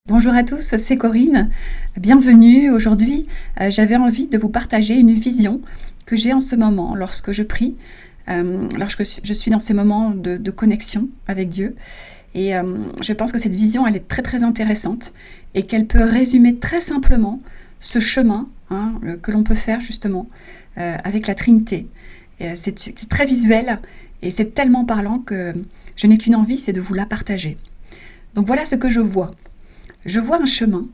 Bonjour à tous, c'est Corinne. Bienvenue. Aujourd'hui, j'avais envie de vous partager une vision que j'ai en ce moment lorsque je prie, lorsque je suis dans ces moments de connexion avec Dieu. Et je pense que cette vision, elle est très très intéressante et qu'elle peut résumer très simplement ce chemin que l'on peut faire justement avec la Trinité. C'est très visuel et c'est tellement parlant que je n'ai qu'une envie, c'est de vous la partager. Donc voilà ce que je vois. Je vois un chemin,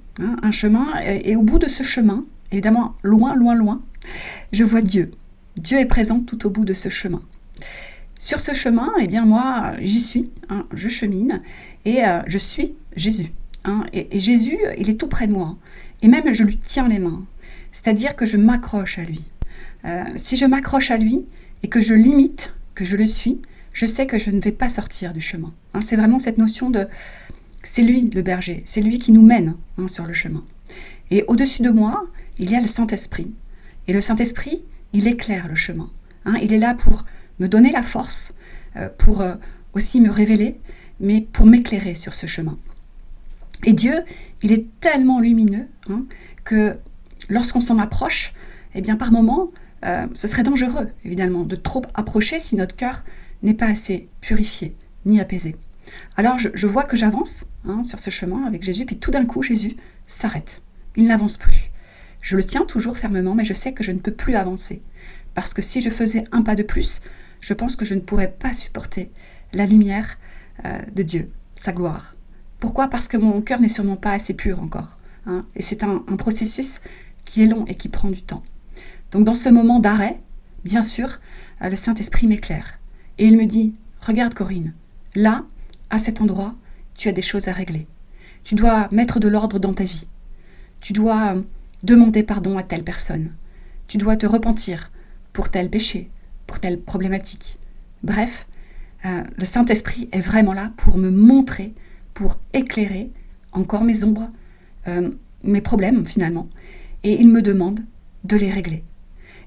et au bout de ce chemin, évidemment loin, loin, loin, je vois Dieu. Dieu est présent tout au bout de ce chemin. Sur ce chemin, eh bien moi, j'y suis, je chemine, et je suis Jésus. Et Jésus, il est tout près de moi, et même je lui tiens les mains. C'est-à-dire que je m'accroche à lui. Si je m'accroche à lui, et que je l'imite, que je le suis, je sais que je ne vais pas sortir du chemin. C'est vraiment cette notion de... C'est lui le berger, c'est lui qui nous mène sur le chemin. Et au-dessus de moi, il y a le Saint-Esprit. Et le Saint-Esprit, il éclaire le chemin. Il est là pour me donner la force, pour aussi me révéler, mais pour m'éclairer sur ce chemin. Et Dieu, il est tellement lumineux que lorsqu'on s'en approche, eh bien par moments, ce serait dangereux, évidemment, de trop approcher si notre cœur n'est pas assez purifié ni apaisé. Alors je vois que j'avance sur ce chemin avec Jésus, puis tout d'un coup Jésus s'arrête. Il n'avance plus. Je le tiens toujours fermement, mais je sais que je ne peux plus avancer. Parce que si je faisais un pas de plus, je pense que je ne pourrais pas supporter la lumière de Dieu, sa gloire. Pourquoi ? Parce que mon cœur n'est sûrement pas assez pur encore. Et c'est un processus qui est long et qui prend du temps. Donc dans ce moment d'arrêt, bien sûr, le Saint-Esprit m'éclaire. Et il me dit, regarde Corinne, là, à cet endroit, tu as des choses à régler. Tu dois mettre de l'ordre dans ta vie. Tu dois demander pardon à telle personne. Tu dois te repentir pour tel péché, pour telle problématique. Bref, le Saint-Esprit est vraiment là pour me montrer, pour éclairer encore mes ombres, mes problèmes finalement. Et il me demande de les régler.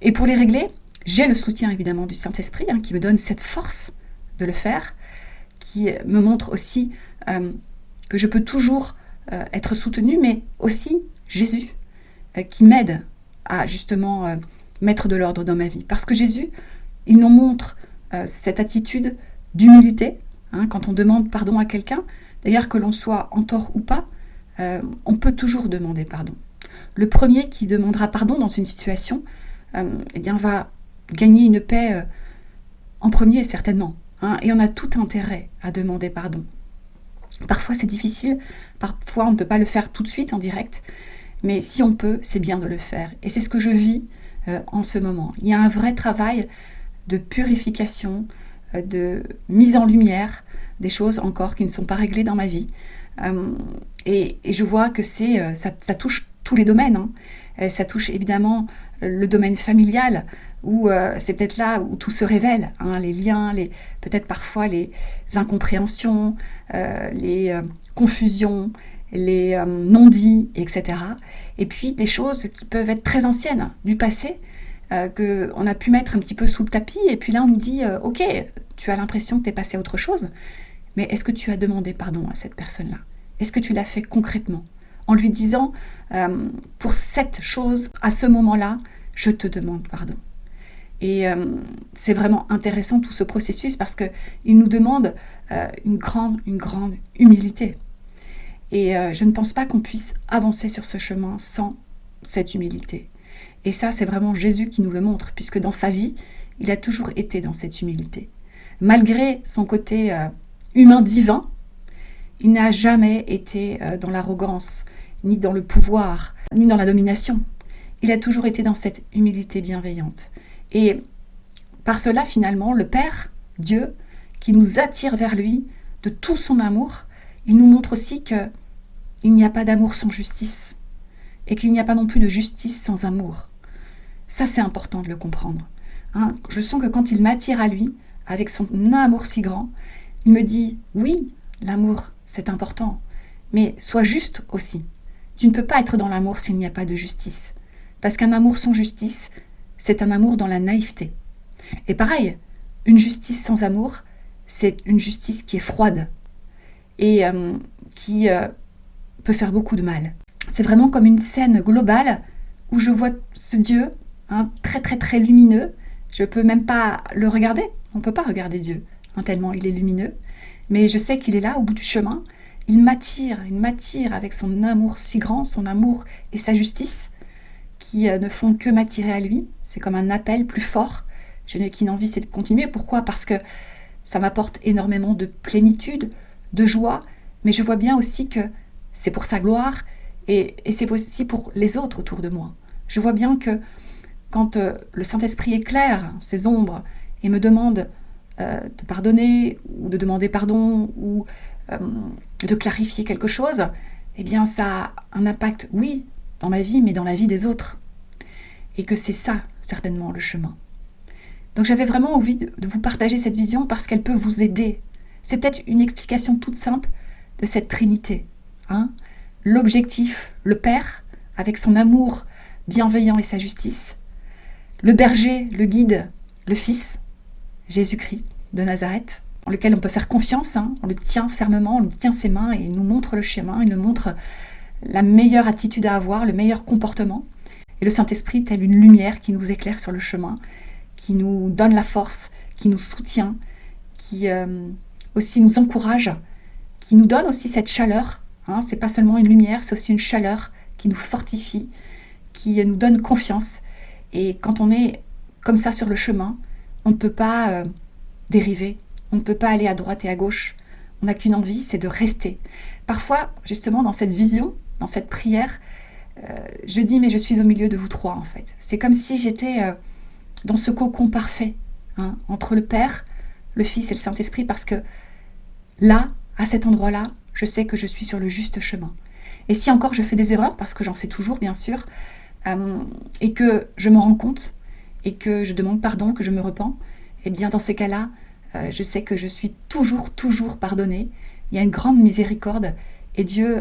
Et pour les régler, j'ai le soutien évidemment du Saint-Esprit qui me donne cette force de le faire, qui me montre aussi que je peux toujours être soutenue, mais aussi Jésus qui m'aide à justement mettre de l'ordre dans ma vie. Parce que Jésus, il nous montre cette attitude d'humilité quand on demande pardon à quelqu'un. D'ailleurs, que l'on soit en tort ou pas, on peut toujours demander pardon. Le premier qui demandera pardon dans une situation eh bien, va gagner une paix en premier, certainement. Et on a tout intérêt à demander pardon. Parfois c'est difficile, parfois on ne peut pas le faire tout de suite en direct, mais si on peut, c'est bien de le faire. Et c'est ce que je vis en ce moment. Il y a un vrai travail de purification, de mise en lumière des choses encore qui ne sont pas réglées dans ma vie. Et je vois que ça touche tous les domaines. Ça touche évidemment le domaine familial, où c'est peut-être là où tout se révèle, les liens, peut-être parfois les incompréhensions, les confusions, les non-dits, etc. Et puis des choses qui peuvent être très anciennes, du passé, qu'on a pu mettre un petit peu sous le tapis, et puis là on nous dit « Ok, tu as l'impression que tu es passé à autre chose, mais est-ce que tu as demandé pardon à cette personne-là ? Est-ce que tu l'as fait concrètement ? En lui disant pour cette chose, à ce moment-là, je te demande pardon. » Et c'est vraiment intéressant tout ce processus parce qu'il nous demande une grande humilité. Et je ne pense pas qu'on puisse avancer sur ce chemin sans cette humilité. Et ça, c'est vraiment Jésus qui nous le montre, puisque dans sa vie, il a toujours été dans cette humilité. Malgré son côté humain divin, il n'a jamais été dans l'arrogance, ni dans le pouvoir, ni dans la domination. Il a toujours été dans cette humilité bienveillante. Et par cela, finalement, le Père, Dieu, qui nous attire vers lui de tout son amour, il nous montre aussi qu'il n'y a pas d'amour sans justice et qu'il n'y a pas non plus de justice sans amour. Ça, c'est important de le comprendre. Je sens que quand il m'attire à lui, avec son amour si grand, il me dit « Oui, l'amour, c'est important, mais sois juste aussi. Tu ne peux pas être dans l'amour s'il n'y a pas de justice. Parce qu'un amour sans justice, c'est un amour dans la naïveté. Et pareil, une justice sans amour, c'est une justice qui est froide et qui peut faire beaucoup de mal. C'est vraiment comme une scène globale où je vois ce Dieu, très très très lumineux. Je ne peux même pas le regarder. On ne peut pas regarder Dieu, tellement il est lumineux. Mais je sais qu'il est là au bout du chemin. Il m'attire avec son amour si grand, son amour et sa justice, qui ne font que m'attirer à lui. C'est comme un appel plus fort. Je n'ai qu'une envie, c'est de continuer. Pourquoi ? Parce que ça m'apporte énormément de plénitude, de joie, mais je vois bien aussi que c'est pour sa gloire et c'est aussi pour les autres autour de moi. Je vois bien que quand le Saint-Esprit éclaire ses ombres et me demande de pardonner ou de demander pardon ou de clarifier quelque chose, eh bien ça a un impact, oui, dans ma vie, mais dans la vie des autres. Et que c'est ça, certainement, le chemin. Donc j'avais vraiment envie de vous partager cette vision parce qu'elle peut vous aider. C'est peut-être une explication toute simple de cette Trinité. L'objectif, le Père, avec son amour bienveillant et sa justice. Le berger, le guide, le Fils, Jésus-Christ de Nazareth, en lequel on peut faire confiance, on le tient fermement, on lui tient ses mains et il nous montre le chemin, il nous montre la meilleure attitude à avoir, le meilleur comportement. Et le Saint-Esprit, tel une lumière qui nous éclaire sur le chemin, qui nous donne la force, qui nous soutient, qui aussi nous encourage, qui nous donne aussi cette chaleur. C'est pas seulement une lumière, c'est aussi une chaleur qui nous fortifie, qui nous donne confiance. Et quand on est comme ça sur le chemin, on ne peut pas dériver, on ne peut pas aller à droite et à gauche. On n'a qu'une envie, c'est de rester. Parfois, justement, dans cette vision, dans cette prière, je dis, mais je suis au milieu de vous trois, en fait. C'est comme si j'étais dans ce cocon parfait, entre le Père, le Fils et le Saint-Esprit, parce que là, à cet endroit-là, je sais que je suis sur le juste chemin. Et si encore je fais des erreurs, parce que j'en fais toujours, bien sûr, et que je me rends compte, et que je demande pardon, que je me repens, eh bien, dans ces cas-là, je sais que je suis toujours pardonnée. Il y a une grande miséricorde, et Dieu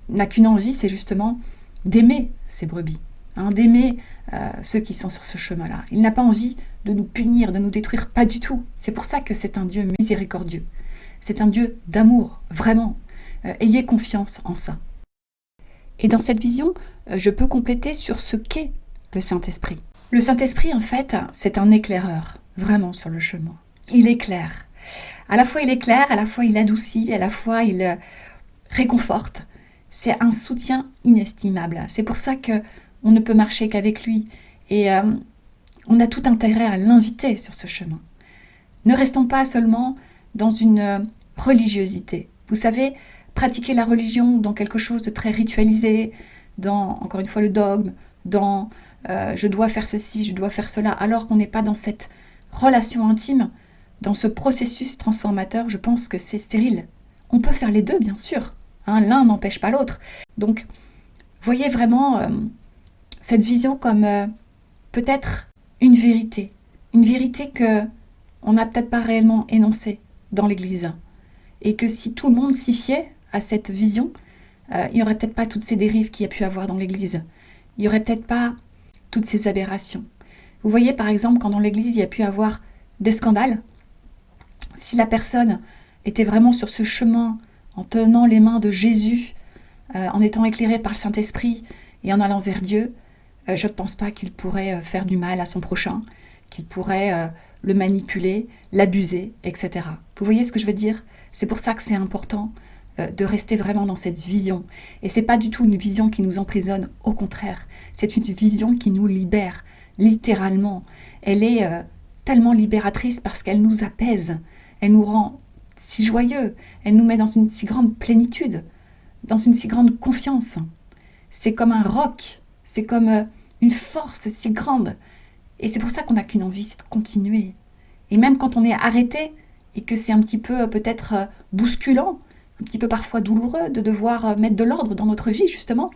n'a qu'une envie, c'est justement d'aimer ses brebis, d'aimer ceux qui sont sur ce chemin-là. Il n'a pas envie de nous punir, de nous détruire, pas du tout. C'est pour ça que c'est un Dieu miséricordieux. C'est un Dieu d'amour, vraiment. Ayez confiance en ça. Et dans cette vision, je peux compléter sur ce qu'est le Saint-Esprit. Le Saint-Esprit, en fait, c'est un éclaireur, vraiment sur le chemin. Il éclaire. À la fois il éclaire, à la fois il adoucit, à la fois il réconforte. C'est un soutien inestimable. C'est pour ça qu'on ne peut marcher qu'avec lui. Et on a tout intérêt à l'inviter sur ce chemin. Ne restons pas seulement dans une religiosité. Vous savez, pratiquer la religion dans quelque chose de très ritualisé, dans, encore une fois, le dogme, dans je dois faire ceci, je dois faire cela, alors qu'on n'est pas dans cette relation intime, dans ce processus transformateur, je pense que c'est stérile. On peut faire les deux, bien sûr. L'un n'empêche pas l'autre. Donc, voyez vraiment cette vision comme peut-être une vérité qu'on n'a peut-être pas réellement énoncée dans l'Église. Et que si tout le monde s'y fiait à cette vision, il n'y aurait peut-être pas toutes ces dérives qu'il y a pu avoir dans l'Église. Il n'y aurait peut-être pas toutes ces aberrations. Vous voyez, par exemple, quand dans l'Église, il y a pu avoir des scandales, si la personne était vraiment sur ce chemin, en tenant les mains de Jésus, en étant éclairée par le Saint-Esprit et en allant vers Dieu, je ne pense pas qu'il pourrait faire du mal à son prochain, qu'il pourrait le manipuler, l'abuser, etc. Vous voyez ce que je veux dire ? C'est pour ça que c'est important de rester vraiment dans cette vision. Et c'est pas du tout une vision qui nous emprisonne, au contraire, c'est une vision qui nous libère, littéralement. Elle est tellement libératrice parce qu'elle nous apaise, elle nous rend si joyeux, elle nous met dans une si grande plénitude, dans une si grande confiance. C'est comme un roc, c'est comme une force si grande. Et c'est pour ça qu'on n'a qu'une envie, c'est de continuer. Et même quand on est arrêté, et que c'est un petit peu peut-être bousculant, un petit peu parfois douloureux de devoir mettre de l'ordre dans notre vie, justement,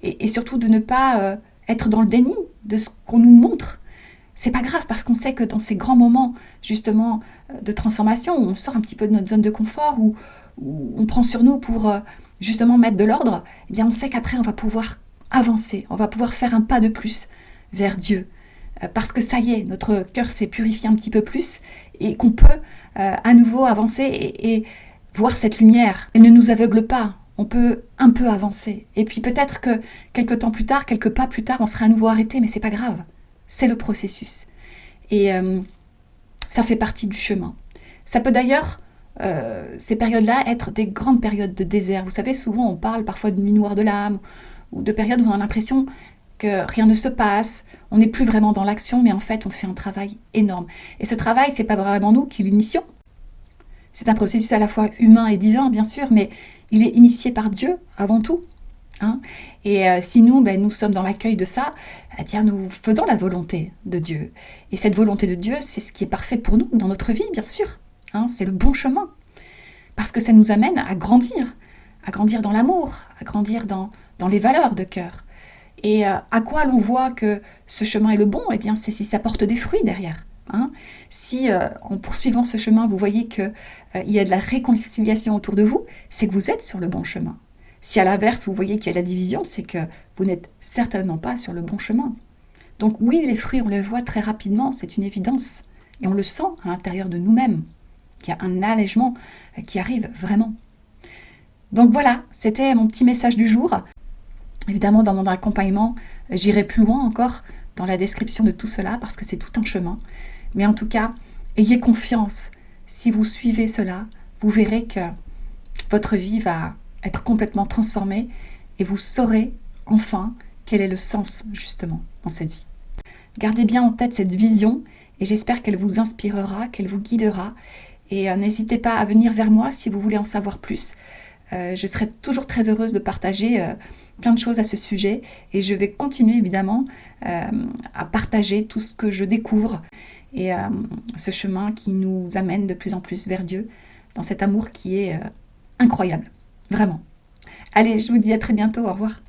et surtout de ne pas être dans le déni de ce qu'on nous montre. C'est pas grave parce qu'on sait que dans ces grands moments, justement, de transformation, où on sort un petit peu de notre zone de confort, où on prend sur nous pour justement mettre de l'ordre, eh bien on sait qu'après on va pouvoir avancer, on va pouvoir faire un pas de plus vers Dieu. Parce que ça y est, notre cœur s'est purifié un petit peu plus et qu'on peut à nouveau avancer et voir cette lumière. Elle ne nous aveugle pas. on peut un peu avancer. Et puis peut-être que quelques temps plus tard, quelques pas plus tard, on sera à nouveau arrêté, mais c'est pas grave. C'est le processus. Et ça fait partie du chemin. Ça peut d'ailleurs, ces périodes-là, être des grandes périodes de désert. Vous savez, souvent on parle parfois de nuit noire de l'âme, ou de périodes où on a l'impression que rien ne se passe, on n'est plus vraiment dans l'action, mais en fait on fait un travail énorme. Et ce travail, c'est pas vraiment nous qui l'initions. C'est un processus à la fois humain et divin, bien sûr, mais il est initié par Dieu avant tout. Hein. Et si nous, nous sommes dans l'accueil de ça, eh bien nous faisons la volonté de Dieu. Et cette volonté de Dieu, c'est ce qui est parfait pour nous dans notre vie, bien sûr. Hein, c'est le bon chemin. Parce que ça nous amène à grandir dans l'amour, à grandir dans les valeurs de cœur. Et à quoi l'on voit que ce chemin est le bon, eh bien c'est si ça porte des fruits derrière. Hein. Si en poursuivant ce chemin, vous voyez qu'il y a de la réconciliation autour de vous, c'est que vous êtes sur le bon chemin. Si à l'inverse, vous voyez qu'il y a de la division, c'est que vous n'êtes certainement pas sur le bon chemin. Donc oui, les fruits, on les voit très rapidement, c'est une évidence. Et on le sent à l'intérieur de nous-mêmes, qu'il y a un allègement qui arrive vraiment. Donc voilà, c'était mon petit message du jour. Évidemment, dans mon accompagnement, j'irai plus loin encore dans la description de tout cela, parce que c'est tout un chemin. Mais en tout cas, ayez confiance. Si vous suivez cela, vous verrez que votre vie va être complètement transformée et vous saurez enfin quel est le sens, justement, dans cette vie. Gardez bien en tête cette vision et j'espère qu'elle vous inspirera, qu'elle vous guidera. Et n'hésitez pas à venir vers moi si vous voulez en savoir plus. Je serai toujours très heureuse de partager plein de choses à ce sujet et je vais continuer évidemment à partager tout ce que je découvre et ce chemin qui nous amène de plus en plus vers Dieu dans cet amour qui est incroyable, vraiment. Allez, je vous dis à très bientôt, au revoir.